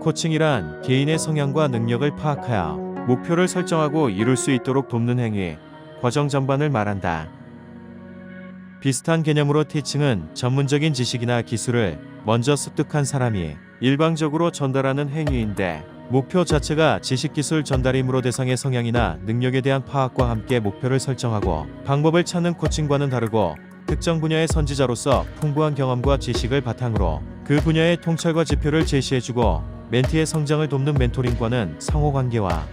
코칭이란 개인의 성향과 능력을 파악하여 목표를 설정하고 이룰 수 있도록 돕는 행위, 과정 전반을 말한다. 비슷한 개념으로 티칭은 전문적인 지식이나 기술을 먼저 습득한 사람이 일방적으로 전달하는 행위인데, 목표 자체가 지식 기술 전달이므로 대상의 성향이나 능력에 대한 파악과 함께 목표를 설정하고 방법을 찾는 코칭과는 다르고, 특정 분야의 선지자로서 풍부한 경험과 지식을 바탕으로 그 분야의 통찰과 지표를 제시해주고 멘티의 성장을 돕는 멘토링과는 상호관계와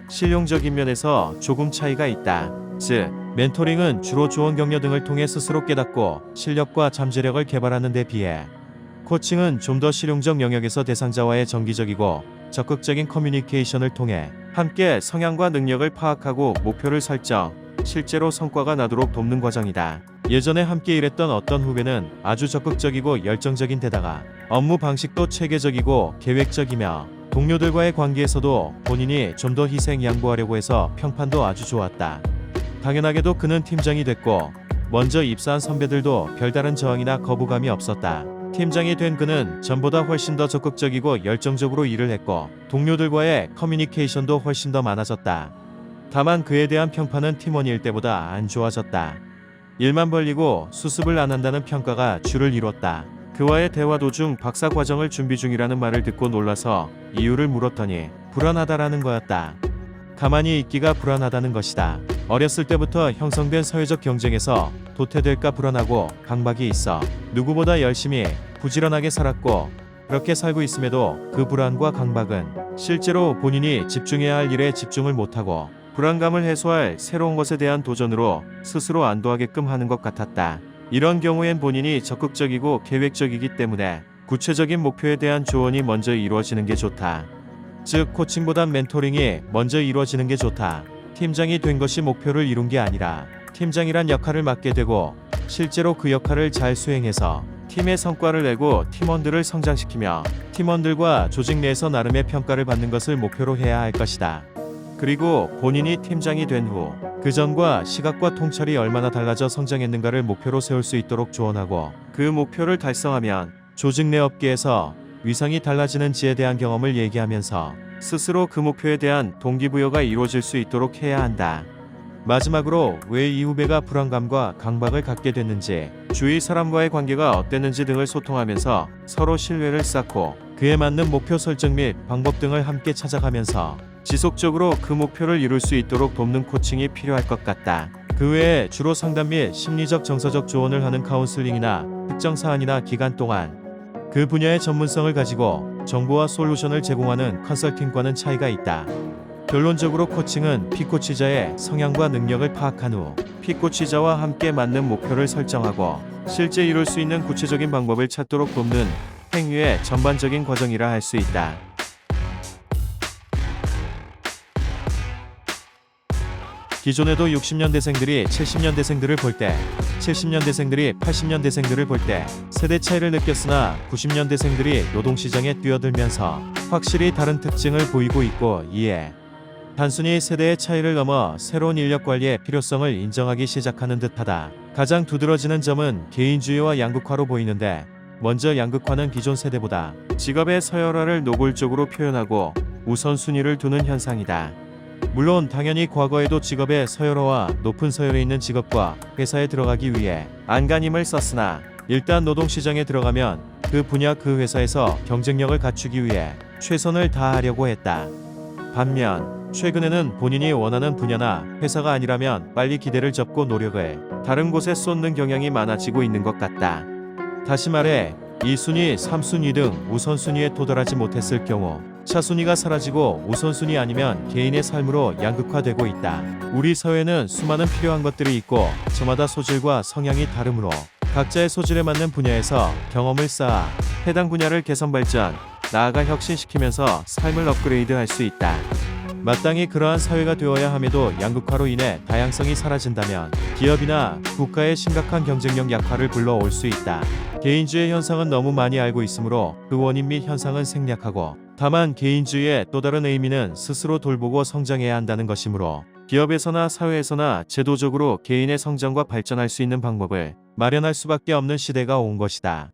실용적인 면에서 조금 차이가 있다. 즉, 멘토링은 주로 조언 격려 등을 통해 스스로 깨닫고 실력과 잠재력을 개발하는 데 비해, 코칭은 좀 더 실용적 영역에서 대상자와의 정기적이고 적극적인 커뮤니케이션을 통해 함께 성향과 능력을 파악하고 목표를 설정, 실제로 성과가 나도록 돕는 과정이다. 예전에 함께 일했던 어떤 후배는 아주 적극적이고 열정적인 데다가 업무 방식도 체계적이고 계획적이며 동료들과의 관계에서도 본인이 좀 더 희생 양보하려고 해서 평판도 아주 좋았다. 당연하게도 그는 팀장이 됐고 먼저 입사한 선배들도 별다른 저항이나 거부감이 없었다. 팀장이 된 그는 전보다 훨씬 더 적극적이고 열정적으로 일을 했고 동료들과의 커뮤니케이션도 훨씬 더 많아졌다. 다만 그에 대한 평판은 팀원일 때보다 안 좋아졌다. 일만 벌리고 수습을 안 한다는 평가가 주를 이뤘다. 그와의 대화 도중 박사 과정을 준비 중이라는 말을 듣고 놀라서 이유를 물었더니 불안하다라는 거였다. 가만히 있기가 불안하다는 것이다. 어렸을 때부터 형성된 사회적 경쟁에서 도태될까 불안하고 강박이 있어 누구보다 열심히 부지런하게 살았고, 그렇게 살고 있음에도 그 불안과 강박은 실제로 본인이 집중해야 할 일에 집중을 못하고 불안감을 해소할 새로운 것에 대한 도전으로 스스로 안도하게끔 하는 것 같았다. 이런 경우엔 본인이 적극적이고 계획적이기 때문에 구체적인 목표에 대한 조언이 먼저 이루어지는 게 좋다. 즉, 코칭보단 멘토링이 먼저 이루어지는 게 좋다. 팀장이 된 것이 목표를 이룬 게 아니라 팀장이란 역할을 맡게 되고 실제로 그 역할을 잘 수행해서 팀의 성과를 내고 팀원들을 성장시키며 팀원들과 조직 내에서 나름의 평가를 받는 것을 목표로 해야 할 것이다. 그리고 본인이 팀장이 된 후 그 전과 시각과 통찰이 얼마나 달라져 성장했는가를 목표로 세울 수 있도록 조언하고, 그 목표를 달성하면 조직 내 업계에서 위상이 달라지는지에 대한 경험을 얘기하면서 스스로 그 목표에 대한 동기부여가 이루어질 수 있도록 해야 한다. 마지막으로 왜 이 후배가 불안감과 강박을 갖게 됐는지, 주위 사람과의 관계가 어땠는지 등을 소통하면서 서로 신뢰를 쌓고 그에 맞는 목표 설정 및 방법 등을 함께 찾아가면서 지속적으로 그 목표를 이룰 수 있도록 돕는 코칭이 필요할 것 같다. 그 외에 주로 상담 및 심리적 정서적 조언을 하는 카운슬링이나 특정 사안이나 기간 동안 그 분야의 전문성을 가지고 정보와 솔루션을 제공하는 컨설팅과는 차이가 있다. 결론적으로 코칭은 피코치자의 성향과 능력을 파악한 후 피코치자와 함께 맞는 목표를 설정하고 실제 이룰 수 있는 구체적인 방법을 찾도록 돕는 행위의 전반적인 과정이라 할 수 있다. 기존에도 60년대생들이 70년대생들을 볼 때, 70년대생들이 80년대생들을 볼 때 세대 차이를 느꼈으나 90년대생들이 노동시장에 뛰어들면서 확실히 다른 특징을 보이고 있고, 이에 단순히 세대의 차이를 넘어 새로운 인력 관리의 필요성을 인정하기 시작하는 듯하다. 가장 두드러지는 점은 개인주의와 양극화로 보이는데, 먼저 양극화는 기존 세대보다 직업의 서열화를 노골적으로 표현하고 우선순위를 두는 현상이다. 물론 당연히 과거에도 직업의 서열화와 높은 서열에 있는 직업과 회사에 들어가기 위해 안간힘을 썼으나, 일단 노동시장에 들어가면 그 분야 그 회사에서 경쟁력을 갖추기 위해 최선을 다하려고 했다. 반면 최근에는 본인이 원하는 분야나 회사가 아니라면 빨리 기대를 접고 노력을 다른 곳에 쏟는 경향이 많아지고 있는 것 같다. 다시 말해 2순위, 3순위 등 우선순위에 도달하지 못했을 경우 차순위가 사라지고 우선순위 아니면 개인의 삶으로 양극화되고 있다. 우리 사회는 수많은 필요한 것들이 있고 저마다 소질과 성향이 다르므로 각자의 소질에 맞는 분야에서 경험을 쌓아 해당 분야를 개선 발전, 나아가 혁신시키면서 삶을 업그레이드할 수 있다. 마땅히 그러한 사회가 되어야 함에도 양극화로 인해 다양성이 사라진다면 기업이나 국가의 심각한 경쟁력 약화를 불러올 수 있다. 개인주의 현상은 너무 많이 알고 있으므로 그 원인 및 현상은 생략하고, 다만 개인주의의 또 다른 의미는 스스로 돌보고 성장해야 한다는 것이므로 기업에서나 사회에서나 제도적으로 개인의 성장과 발전할 수 있는 방법을 마련할 수밖에 없는 시대가 온 것이다.